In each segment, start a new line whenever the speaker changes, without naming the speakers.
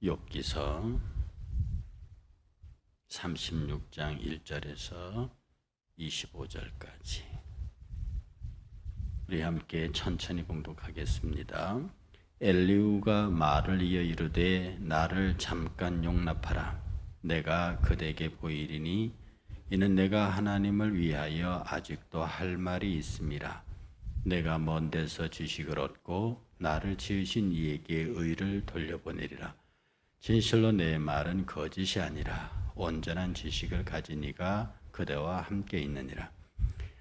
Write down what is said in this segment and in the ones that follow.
욥기서 36장 1절에서 25절까지 우리 함께 천천히 봉독하겠습니다. 엘리후가 말을 이어 이르되 나를 잠깐 용납하라. 내가 그대에게 보이리니 이는 내가 하나님을 위하여 아직도 할 말이 있음이라. 내가 먼 데서 지식을 얻고 나를 지으신 이에게 의를 돌려보내리라. 진실로 내 말은 거짓이 아니라 온전한 지식을 가진 이가 그대와 함께 있느니라.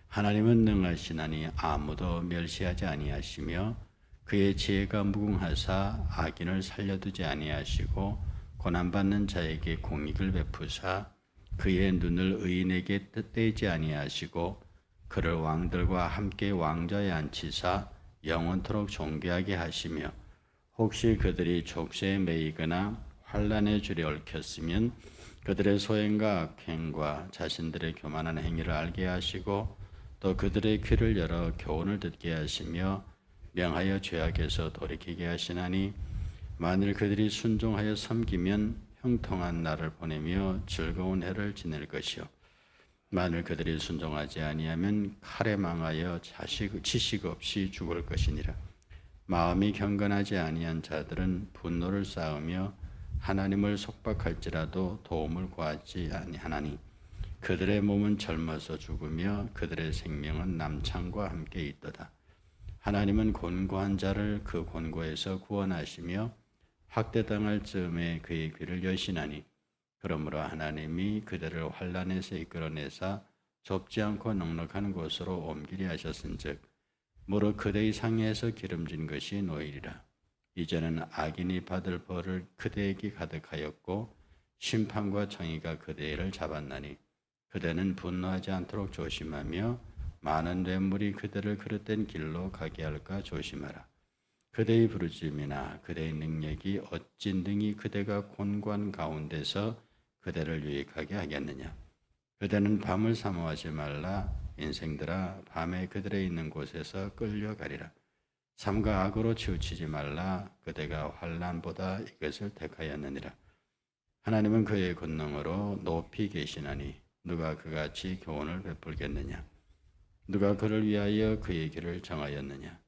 하나님은 능하시나니 아무도 멸시하지 아니하시며 그의 지혜가 무궁하사 악인을 살려두지 아니하시고 고난받는 자에게 공익을 베푸사 그의 눈을 의인에게 떼지 아니하시고 그를 왕들과 함께 왕좌에 앉히사 영원토록 존귀하게 하시며 혹시 그들이 족쇄에 매이거나 환난의 줄에 얽혔으면 그들의 소행과 악행과 자신들의 교만한 행위를 알게 하시고 또 그들의 귀를 열어 교훈을 듣게 하시며 명하여 죄악에서 돌이키게 하시나니 만일 그들이 순종하여 섬기면 형통한 날을 보내며 즐거운 해를 지낼 것이요 만일 그들이 순종하지 아니하면 칼에 망하여 지식 없이 죽을 것이니라. 마음이 경건하지 아니한 자들은 분노를 쌓으며 하나님을 속박할지라도 도움을 구하지 아니하나니 그들의 몸은 젊어서 죽으며 그들의 생명은 남창과 함께 있도다. 하나님은 곤고한 자를 그 곤고에서 구원하시며 학대당할 즈음에 그의 귀를 여시나니 그러므로 하나님이 그들을 환난에서 이끌어내사 좁지 않고 넉넉한 곳으로 옮기리 하셨은즉 무릇 그대의 상에서 기름진 것이 노이리라. 이제는 악인이 받을 벌을 그대에게 가득하였고 심판과 정의가 그대를 잡았나니 그대는 분노하지 않도록 조심하며 많은 뇌물이 그대를 그릇된 길로 가게 할까 조심하라. 그대의 부르짖음이나 그대의 능력이 어찌 능히 그대가 곤고한 가운데서 그대를 유익하게 하겠느냐. 그대는 밤을 사모하지 말라. 인생들아 밤에 그들의 있는 곳에서 끌려가리라. 삼가 악으로 치우치지 말라. 그대가 환난보다 이것을 택하였느니라. 하나님은 그의 권능으로 높이 계시나니 누가 그같이 교훈을 베풀겠느냐. 누가 그를 위하여 그의 길을 정하였느냐.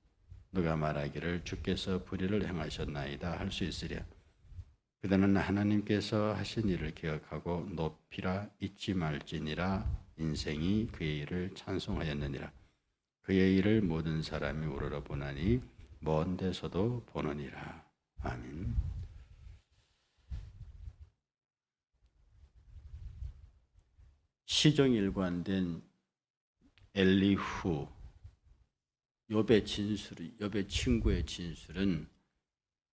누가 말하기를 주께서 불의를 행하셨나이다 할 수 있으랴. 그대는 하나님께서 하신 일을 기억하고 높이라 잊지 말지니라. 인생이 그의 일을 찬송하였느니라. 그의 일을 모든 사람이 우러러 보나니 먼 데서도 보느니라. 아멘. 시종일관된 엘리후 욥의 친구의 진술은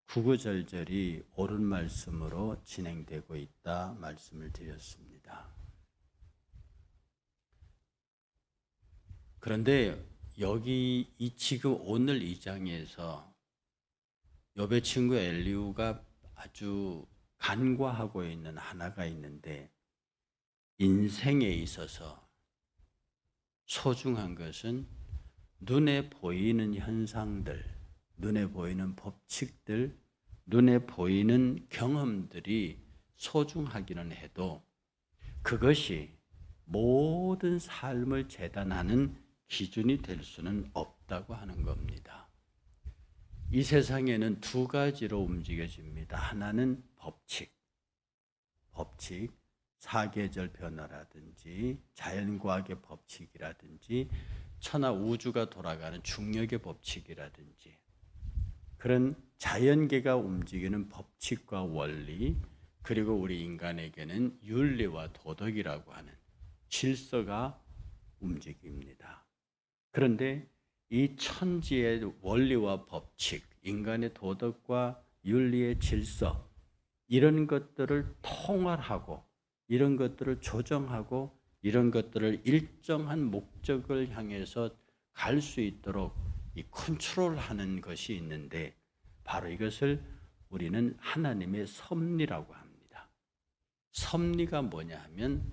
구구절절이 옳은 말씀으로 진행되고 있다 말씀을 드렸습니다. 그런데 여기 지금 오늘 이 장에서 욥의 친구 엘리후가 아주 간과하고 있는 하나가 있는데 인생에 있어서 소중한 것은 눈에 보이는 현상들, 눈에 보이는 법칙들, 눈에 보이는 경험들이 소중하기는 해도 그것이 모든 삶을 재단하는 기준이 될 수는 없다고 하는 겁니다. 이 세상에는 두 가지로 움직여집니다. 하나는 법칙, 사계절 변화라든지 자연과학의 법칙이라든지 천하 우주가 돌아가는 중력의 법칙이라든지 그런 자연계가 움직이는 법칙과 원리, 그리고 우리 인간에게는 윤리와 도덕이라고 하는 질서가 움직입니다. 그런데 이 천지의 원리와 법칙, 인간의 도덕과 윤리의 질서, 이런 것들을 통할하고 이런 것들을 조정하고 이런 것들을 일정한 목적을 향해서 갈 수 있도록 이 컨트롤하는 것이 있는데 바로 이것을 우리는 하나님의 섭리라고 합니다. 섭리가 뭐냐 하면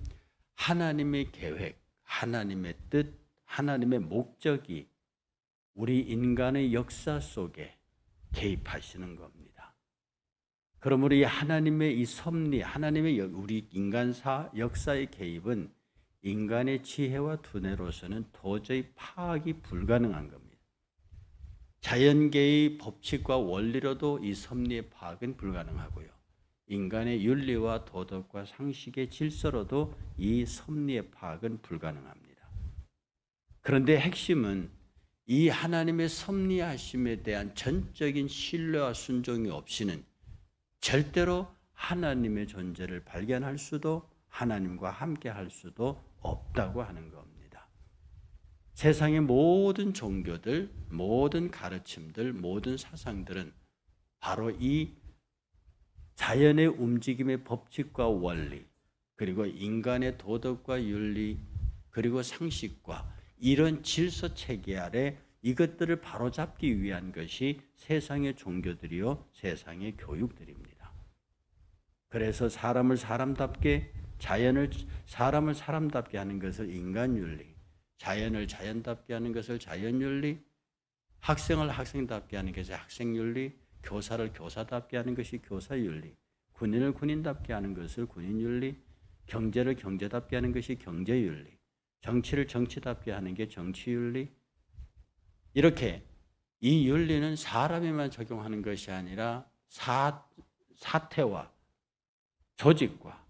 하나님의 계획, 하나님의 뜻, 하나님의 목적이 우리 인간의 역사 속에 개입하시는 겁니다. 그러므로 이 하나님의 이 섭리, 하나님의 우리 인간사 역사의 개입은 인간의 지혜와 두뇌로서는 도저히 파악이 불가능한 겁니다. 자연계의 법칙과 원리로도 이 섭리의 파악은 불가능하고요. 인간의 윤리와 도덕과 상식의 질서로도 이 섭리의 파악은 불가능합니다. 그런데 핵심은 이 하나님의 섭리하심에 대한 전적인 신뢰와 순종이 없이는 절대로 하나님의 존재를 발견할 수도 하나님과 함께 할 수도 없다고 하는 겁니다. 세상의 모든 종교들, 모든 가르침들, 모든 사상들은 바로 이 자연의 움직임의 법칙과 원리, 그리고 인간의 도덕과 윤리, 그리고 상식과 이런 질서 체계 아래 이것들을 바로잡기 위한 것이 세상의 종교들이요, 세상의 교육들입니다. 그래서 사람을 사람답게, 자연을 사람을 사람답게 하는 것을 인간윤리, 자연을 자연답게 하는 것을 자연윤리, 학생을 학생답게 하는 것이 학생윤리, 교사를 교사답게 하는 것이 교사윤리, 군인을 군인답게 하는 것을 군인윤리, 경제를 경제답게 하는 것이 경제윤리, 정치를 정치답게 하는 게 정치윤리. 이렇게 이 윤리는 사람에만 적용하는 것이 아니라 사태와 조직과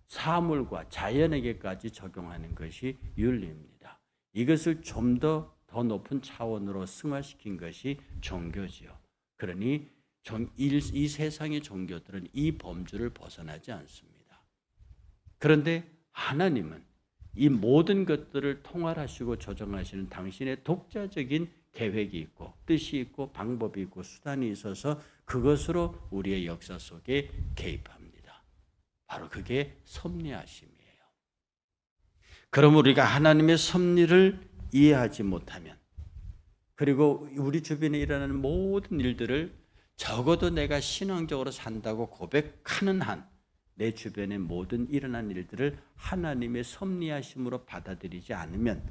사물과 자연에게까지 적용하는 것이 윤리입니다. 이것을 좀 더 높은 차원으로 승화시킨 것이 종교지요. 그러니 이 세상의 종교들은 이 범주를 벗어나지 않습니다. 그런데 하나님은 이 모든 것들을 통할하시고 조정하시는 당신의 독자적인 계획이 있고 뜻이 있고 방법이 있고 수단이 있어서 그것으로 우리의 역사 속에 개입합니다. 바로 그게 섭리하심이에요. 그럼 우리가 하나님의 섭리를 이해하지 못하면, 그리고 우리 주변에 일어나는 모든 일들을 적어도 내가 신앙적으로 산다고 고백하는 한 내 주변의 모든 일어난 일들을 하나님의 섭리하심으로 받아들이지 않으면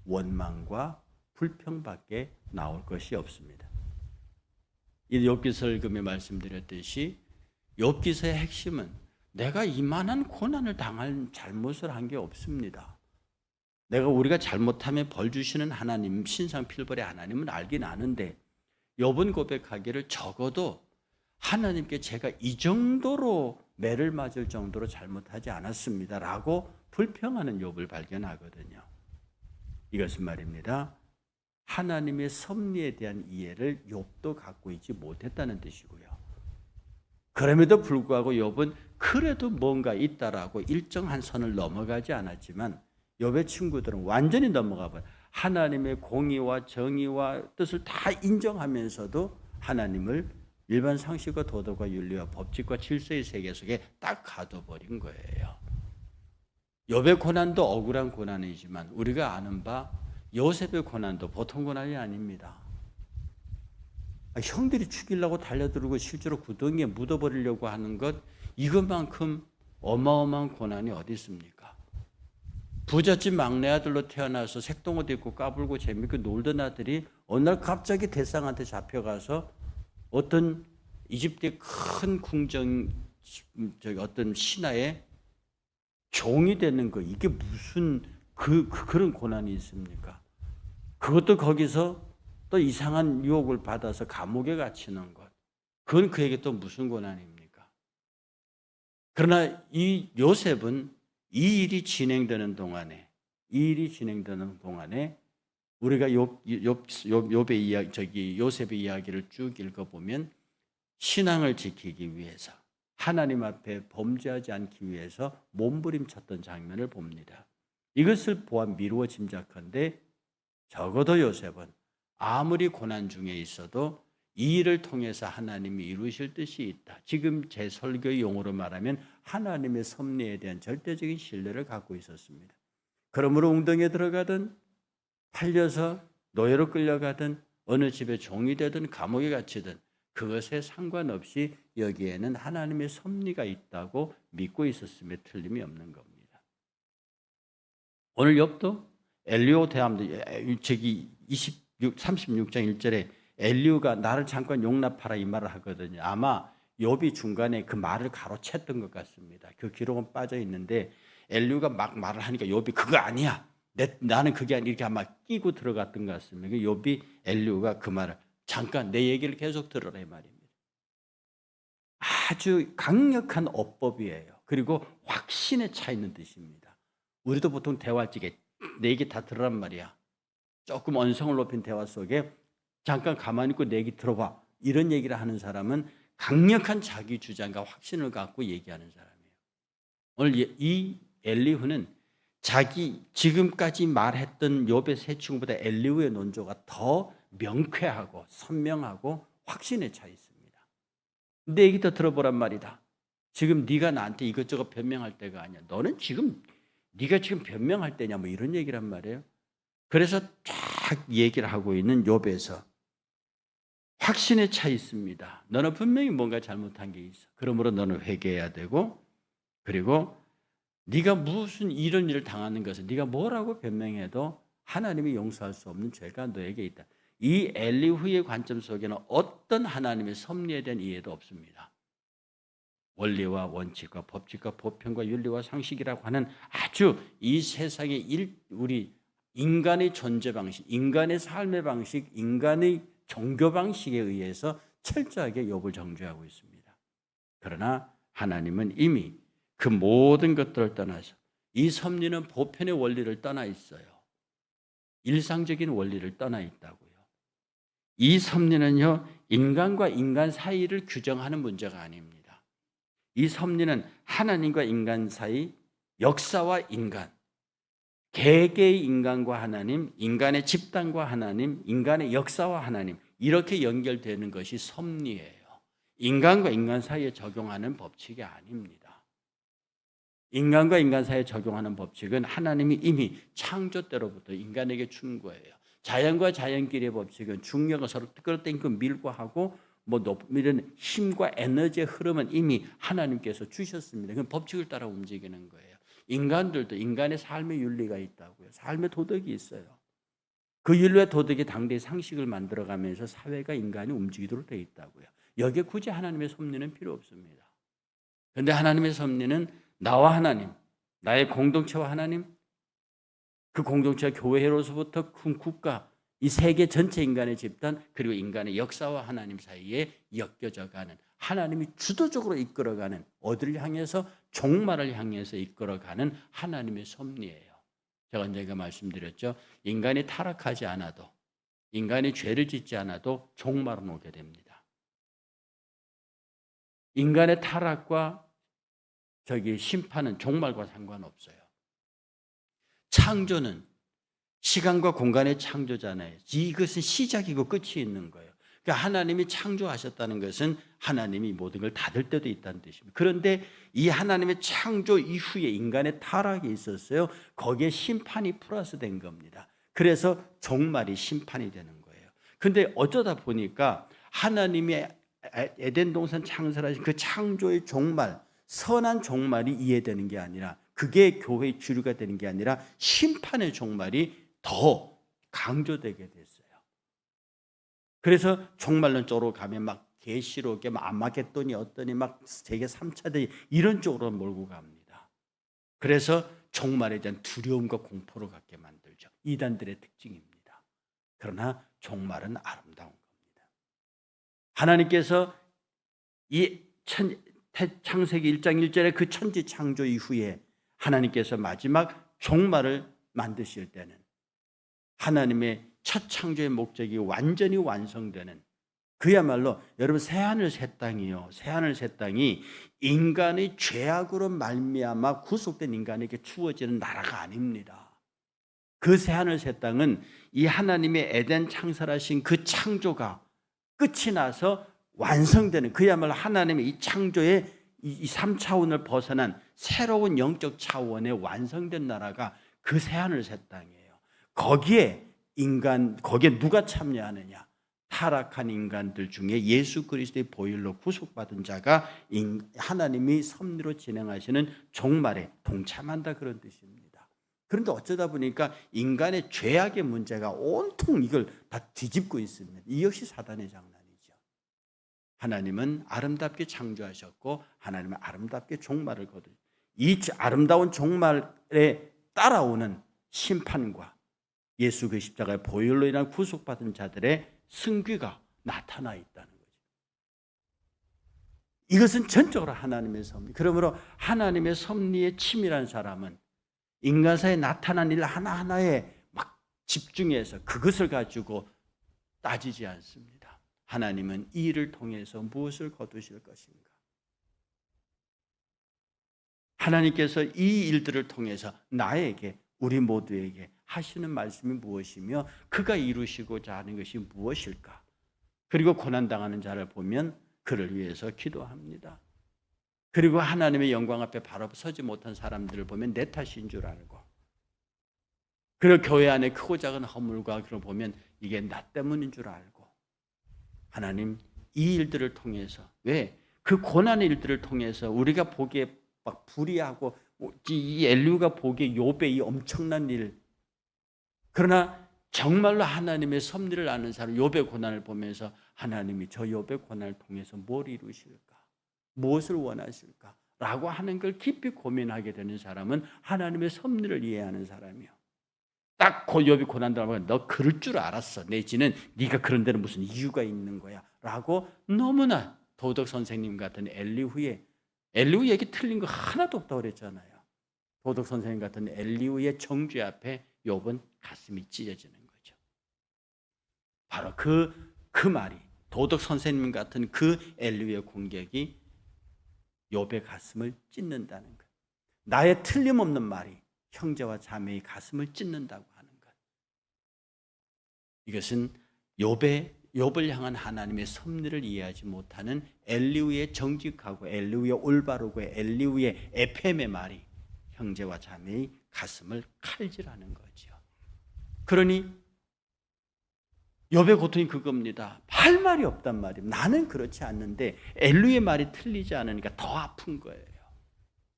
원망과 불평밖에 나올 것이 없습니다. 이 욥기서 읽음에 말씀드렸듯이 욥기서의 핵심은 내가 이만한 고난을 당할 잘못을 한 게 없습니다. 우리가 잘못하면 벌 주시는 하나님, 신상필벌의 하나님은 알긴 아는데 욥은 고백하기를 적어도 하나님께 제가 이 정도로 매를 맞을 정도로 잘못하지 않았습니다라고 불평하는 욥을 발견하거든요. 이것은 말입니다, 하나님의 섭리에 대한 이해를 욥도 갖고 있지 못했다는 뜻이고요. 그럼에도 불구하고 욥은 그래도 뭔가 있다라고 일정한 선을 넘어가지 않았지만 욥의 친구들은 완전히 넘어가 버려요. 하나님의 공의와 정의와 뜻을 다 인정하면서도 하나님을 일반 상식과 도덕과 윤리와 법칙과 질서의 세계 속에 딱 가둬버린 거예요. 욥의 고난도 억울한 고난이지만 우리가 아는 바 요셉의 고난도 보통 고난이 아닙니다. 형들이 죽이려고 달려들고 실제로 구덩이에 묻어버리려고 하는 것, 이것만큼 어마어마한 고난이 어디 있습니까? 부잣집 막내 아들로 태어나서 색동옷 입고 까불고 재밌게 놀던 아들이 어느 날 갑자기 대상한테 잡혀가서 어떤 이집트의 큰 궁정, 어떤 신하의 종이 되는 거, 이게 무슨 그런 고난이 있습니까? 그것도 거기서 또 이상한 유혹을 받아서 감옥에 갇히는 것, 그건 그에게 또 무슨 고난입니까? 그러나 이 요셉은 이 일이 진행되는 동안에 우리가 욥의 이야기, 요셉의 이야기를 쭉 읽어보면 신앙을 지키기 위해서, 하나님 앞에 범죄하지 않기 위해서 몸부림쳤던 장면을 봅니다. 이것을 보아 미루어 짐작컨대 적어도 요셉은 아무리 고난 중에 있어도 이 일을 통해서 하나님이 이루실 뜻이 있다, 지금 제 설교의 용어로 말하면 하나님의 섭리에 대한 절대적인 신뢰를 갖고 있었습니다. 그러므로 웅덩이에 들어가든 팔려서 노예로 끌려가든 어느 집에 종이 되든 감옥에 갇히든 그것에 상관없이 여기에는 하나님의 섭리가 있다고 믿고 있었음에 틀림이 없는 겁니다. 오늘 욥도 엘리오 대함도 36장 1절에 엘리오가 나를 잠깐 용납하라 이 말을 하거든요. 아마 욥이 중간에 그 말을 가로챘던 것 같습니다. 그 기록은 빠져 있는데 엘리후가 막 말을 하니까 욥이 그거 아니야. 나는 그게 아니야. 이렇게 아마 끼고 들어갔던 것 같습니다. 욥이 엘리후가 그 말을 잠깐 내 얘기를 계속 들어라 이 말입니다. 아주 강력한 어법이에요. 그리고 확신에 차 있는 뜻입니다. 우리도 보통 대화할 적에 내 얘기 다 들으란 말이야. 조금 언성을 높인 대화 속에 잠깐 가만히 있고 내 얘기 들어봐. 이런 얘기를 하는 사람은 강력한 자기 주장과 확신을 갖고 얘기하는 사람이에요. 오늘 이 엘리후는 자기 지금까지 말했던 욥의 세 친구보다 엘리후의 논조가 더 명쾌하고 선명하고 확신에 차 있습니다. 내 얘기 더 들어보란 말이다. 지금 네가 나한테 이것저것 변명할 때가 아니야. 너는 지금 네가 지금 변명할 때냐 뭐 이런 얘기란 말이에요. 그래서 쫙 얘기를 하고 있는 욥에서 확신에 차 있습니다. 너는 분명히 뭔가 잘못한 게 있어. 그러므로 너는 회개해야 되고 그리고 네가 무슨 이런 일을 당하는 것을 네가 뭐라고 변명해도 하나님이 용서할 수 없는 죄가 너에게 있다. 이 엘리후의 관점 속에는 어떤 하나님의 섭리에 대한 이해도 없습니다. 원리와 원칙과 법칙과 보편과 윤리와 상식이라고 하는 아주 이 세상의 우리 인간의 존재 방식, 인간의 삶의 방식, 인간의 종교 방식에 의해서 철저하게 욥을 정죄하고 있습니다. 그러나 하나님은 이미 그 모든 것들을 떠나서 이 섭리는 보편의 원리를 떠나 있어요. 일상적인 원리를 떠나 있다고요. 이 섭리는요, 인간과 인간 사이를 규정하는 문제가 아닙니다. 이 섭리는 하나님과 인간 사이, 역사와 인간, 개개의 인간과 하나님, 인간의 집단과 하나님, 인간의 역사와 하나님 이렇게 연결되는 것이 섭리예요. 인간과 인간 사이에 적용하는 법칙이 아닙니다. 인간과 인간 사이에 적용하는 법칙은 하나님이 이미 창조 때로부터 인간에게 준 거예요. 자연과 자연끼리의 법칙은 중력을 서로 끌어당기고 밀고 하고 이런 힘과 에너지의 흐름은 이미 하나님께서 주셨습니다. 그 법칙을 따라 움직이는 거예요. 인간들도 인간의 삶의 윤리가 있다고요. 삶의 도덕이 있어요. 그 윤리와 도덕이 당대의 상식을 만들어가면서 사회가 인간이 움직이도록 되어 있다고요. 여기에 굳이 하나님의 섭리는 필요 없습니다. 그런데 하나님의 섭리는 나와 하나님, 나의 공동체와 하나님, 그 공동체와 교회로서부터 큰 국가, 이 세계 전체 인간의 집단, 그리고 인간의 역사와 하나님 사이에 엮여져가는 하나님이 주도적으로 이끌어가는 어디를 향해서 종말을 향해서 이끌어가는 하나님의 섭리예요. 제가 언젠가 말씀드렸죠. 인간이 타락하지 않아도 인간이 죄를 짓지 않아도 종말은 오게 됩니다. 인간의 타락과 심판은 종말과 상관없어요. 창조는 시간과 공간의 창조잖아요. 이것은 시작이고 끝이 있는 거예요. 그러니까 하나님이 창조하셨다는 것은 하나님이 모든 걸 닫을 때도 있다는 뜻입니다. 그런데 이 하나님의 창조 이후에 인간의 타락이 있었어요. 거기에 심판이 플러스된 겁니다. 그래서 종말이 심판이 되는 거예요. 그런데 어쩌다 보니까 하나님의 에덴 동산 창설하신 그 창조의 종말, 선한 종말이 이해되는 게 아니라 그게 교회의 주류가 되는 게 아니라 심판의 종말이 더 강조되게 됐어요. 그래서 종말론 쪽으로 가면 막 계시록에 아마겟돈이 어떠니 막 세계 3차 대전 이런 쪽으로 몰고 갑니다. 그래서 종말에 대한 두려움과 공포를 갖게 만들죠. 이단들의 특징입니다. 그러나 종말은 아름다운 겁니다. 하나님께서 이 창세기 1장 1절에 그 천지 창조 이후에 하나님께서 마지막 종말을 만드실 때는 하나님의 첫 창조의 목적이 완전히 완성되는 그야말로 여러분 새하늘 새 땅이요. 새하늘 새 땅이 인간의 죄악으로 말미암아 구속된 인간에게 주어지는 나라가 아닙니다. 그 새하늘 새 땅은 이 하나님의 에덴 창설하신 그 창조가 끝이 나서 완성되는 그야말로 하나님의 이 창조의 이 3차원을 벗어난 새로운 영적 차원의 완성된 나라가 그 새하늘 새 땅이에요. 거기에 누가 참여하느냐? 타락한 인간들 중에 예수 그리스도의 보혈로 구속받은 자가 하나님이 섭리로 진행하시는 종말에 동참한다 그런 뜻입니다. 그런데 어쩌다 보니까 인간의 죄악의 문제가 온통 이걸 다 뒤집고 있습니다. 이 역시 사단의 장난이죠. 하나님은 아름답게 창조하셨고 하나님은 아름답게 종말을 거두셨습니다. 이 아름다운 종말에 따라오는 심판과 예수 그 십자가의 보혈로 인한 구속받은 자들의 승귀가 나타나 있다는 거죠. 이것은 전적으로 하나님의 섭리. 그러므로 하나님의 섭리에 치밀한 사람은 인간사에 나타난 일 하나하나에 막 집중해서 그것을 가지고 따지지 않습니다. 하나님은 이 일을 통해서 무엇을 거두실 것인가? 하나님께서 이 일들을 통해서 나에게, 우리 모두에게 하시는 말씀이 무엇이며 그가 이루시고자 하는 것이 무엇일까? 그리고 고난당하는 자를 보면 그를 위해서 기도합니다. 그리고 하나님의 영광 앞에 바로 서지 못한 사람들을 보면 내 탓인 줄 알고, 그리고 교회 안에 크고 작은 허물과 그걸 보면 이게 나 때문인 줄 알고, 하나님 이 일들을 통해서, 왜? 그 고난의 일들을 통해서 우리가 보기에 막 불의하고 이 엘리후가 보기에 욥의 이 엄청난 일, 그러나 정말로 하나님의 섭리를 아는 사람, 욥의 고난을 보면서 하나님이 저 욥의 고난을 통해서 뭘 이루실까? 무엇을 원하실까? 라고 하는 걸 깊이 고민하게 되는 사람은 하나님의 섭리를 이해하는 사람이요. 딱 욥이 고난당하면 너 그럴 줄 알았어. 내지는 네가 그런 데는 무슨 이유가 있는 거야. 라고 너무나 도덕 선생님 같은 엘리후 얘기 틀린 거 하나도 없다고 그랬잖아요. 도덕 선생님 같은 엘리후의 정죄 앞에 욥은 가슴이 찢어지는 거죠. 바로 그 말이, 도덕 선생님 같은 그 엘리후의 공격이 욥의 가슴을 찢는다는 것. 나의 틀림없는 말이 형제와 자매의 가슴을 찢는다고 하는 것. 이것은 욥을 향한 하나님의 섭리를 이해하지 못하는 엘리후의 정직하고 엘리후의 올바르고 엘리후의 에phem의 말이 형제와 자매의 가슴을 칼질하는 거죠. 그러니 욥의 고통이 그겁니다. 할 말이 없단 말이에요. 나는 그렇지 않는데 엘리후의 말이 틀리지 않으니까 더 아픈 거예요.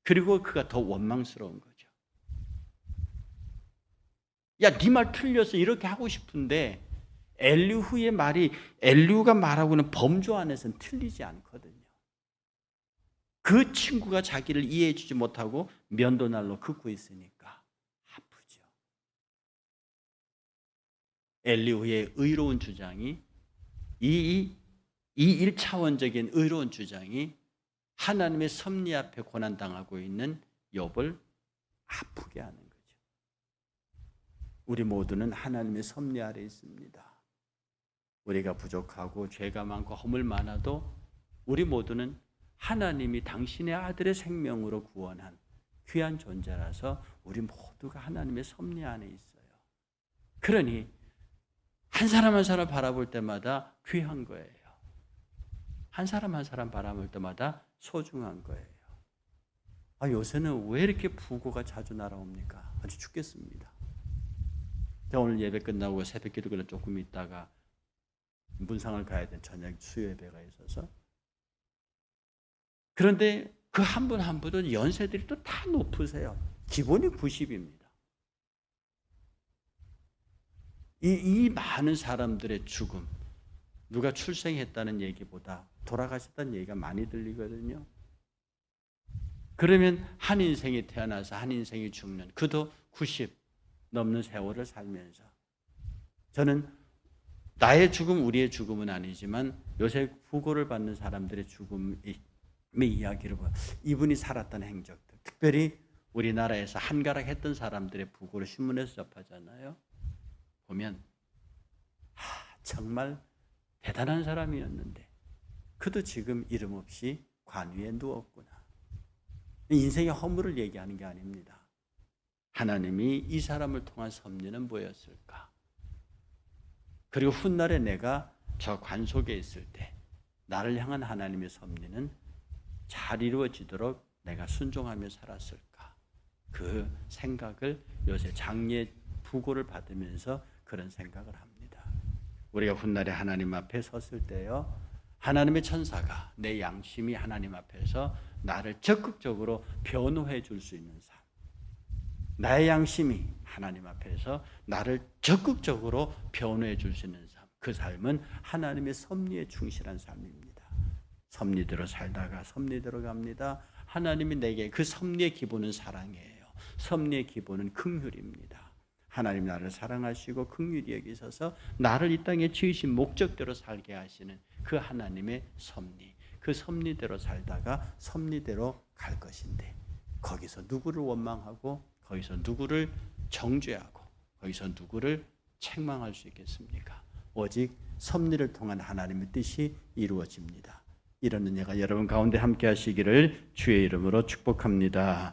그리고 그가 더 원망스러운 거죠. 야, 네 말 틀려서 이렇게 하고 싶은데 엘리후의 말이, 엘리후가 말하고는 범주 안에서는 틀리지 않거든요. 그 친구가 자기를 이해해 주지 못하고 면도날로 긋고 있으니까 아프죠. 엘리후의 의로운 주장이, 이 1차원적인 의로운 주장이 하나님의 섭리 앞에 고난당하고 있는 욥을 아프게 하는 거죠. 우리 모두는 하나님의 섭리 아래 있습니다. 우리가 부족하고 죄가 많고 허물 많아도 우리 모두는 하나님이 당신의 아들의 생명으로 구원한 귀한 존재라서 우리 모두가 하나님의 섭리 안에 있어요. 그러니 한 사람 한 사람 바라볼 때마다 귀한 거예요. 한 사람 한 사람 바라볼 때마다 소중한 거예요. 요새는 왜 이렇게 부고가 자주 날아옵니까? 아주 죽겠습니다. 오늘 예배 끝나고 새벽 기도를 조금 있다가 문상을 가야 된 저녁 수요 예배가 있어서, 그런데 그 한 분 한 분은 연세들이 또 다 높으세요. 기본이 90입니다. 이 많은 사람들의 죽음, 누가 출생했다는 얘기보다 돌아가셨다는 얘기가 많이 들리거든요. 그러면 한 인생이 태어나서 한 인생이 죽는, 그도 90 넘는 세월을 살면서, 저는 나의 죽음, 우리의 죽음은 아니지만 요새 부고를 받는 사람들의 죽음의 이야기를 보면 이분이 살았던 행적들, 특별히 우리나라에서 한가락했던 사람들의 부고를 신문에서 접하잖아요. 보면 정말 대단한 사람이었는데 그도 지금 이름 없이 관 위에 누웠구나. 인생의 허물을 얘기하는 게 아닙니다. 하나님이 이 사람을 통한 섭리는 뭐였을까? 그리고 훗날에 내가 저 관 속에 있을 때 나를 향한 하나님의 섭리는 잘 이루어지도록 내가 순종하며 살았을까? 그 생각을 요새 장례 부고를 받으면서 그런 생각을 합니다. 우리가 훗날에 하나님 앞에 섰을 때요, 하나님의 천사가, 내 양심이 하나님 앞에서 나를 적극적으로 변호해 줄 수 있는 삶, 나의 양심이 하나님 앞에서 나를 적극적으로 변호해 줄 수 있는 삶, 그 삶은 하나님의 섭리에 충실한 삶입니다. 섭리대로 살다가 섭리대로 갑니다. 하나님이 내게 그 섭리의 기본은 사랑이에요. 섭리의 기본은 긍휼입니다. 하나님 나를 사랑하시고 긍휼히 여기셔서 나를 이 땅에 지으신 목적대로 살게 하시는 그 하나님의 섭리, 그 섭리대로 살다가 섭리대로 갈 것인데 거기서 누구를 원망하고 거기서 누구를 정죄하고 거기서 누구를 책망할 수 있겠습니까? 오직 섭리를 통한 하나님의 뜻이 이루어집니다. 이런 은혜가 여러분 가운데 함께 하시기를 주의 이름으로 축복합니다.